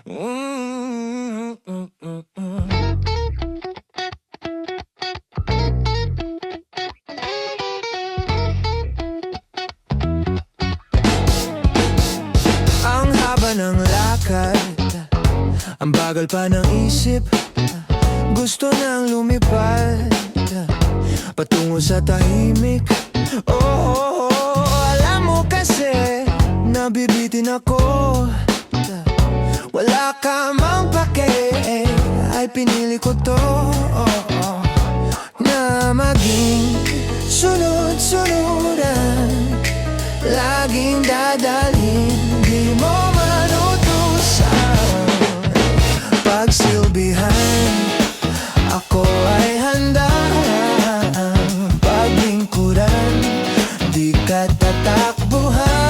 Mm, mm, mm, mm. Ang haba ng lakad, ang bagal pa ng isip, gusto nang lumipad patungo sa tahimik. Alam mo kasi nabibitin ako. Wala ka mang pake, ay pinili ko to, na maging sunod-sunuran, laging dadalhin, di mo manutusan. Pagsilbihan, ako ay handa. Paglingkuran, di ka tatakbuhan.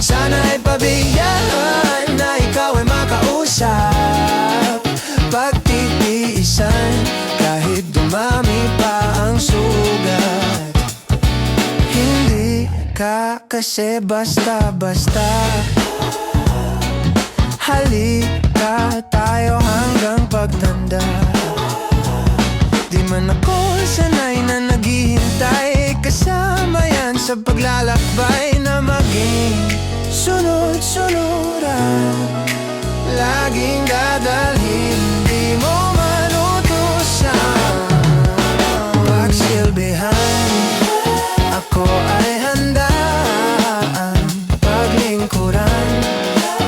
Sana'y pabigyan na ikaw ay makausap. Pagtitiisan, kahit dumami pa ang sugat. Hindi ka kasi basta-basta. Halika tayo hanggang pagtanda. Di man ako sanay na naghihintay, kasama yan sa paglalakbay na maging sunod-sunuran, laging dadalhin, di mo manutusan. Pagsilbihan, ako ay handa. Paglingkuran,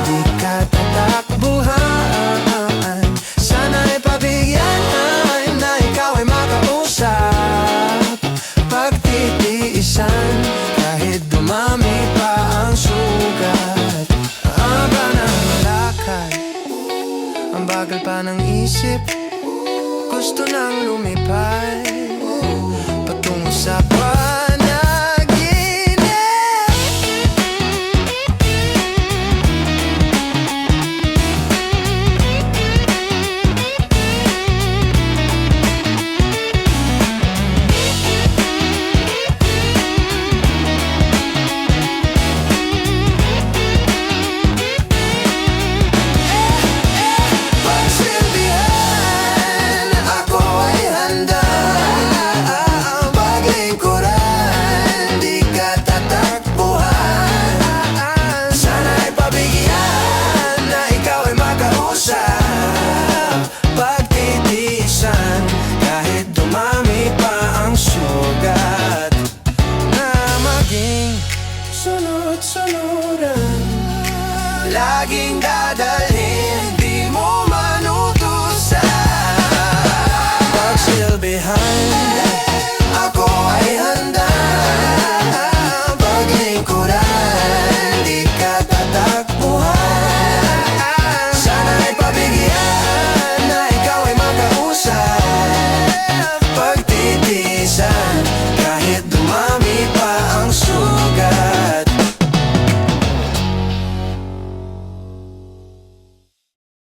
di ka tatakbuhan. Sana'y pabigyan na ikaw ay makausap. Pagtitiisan, kahit dumami pa ang sugat. Ang haba ng lakad, ang bagal pa ng isip, gusto nang lumipad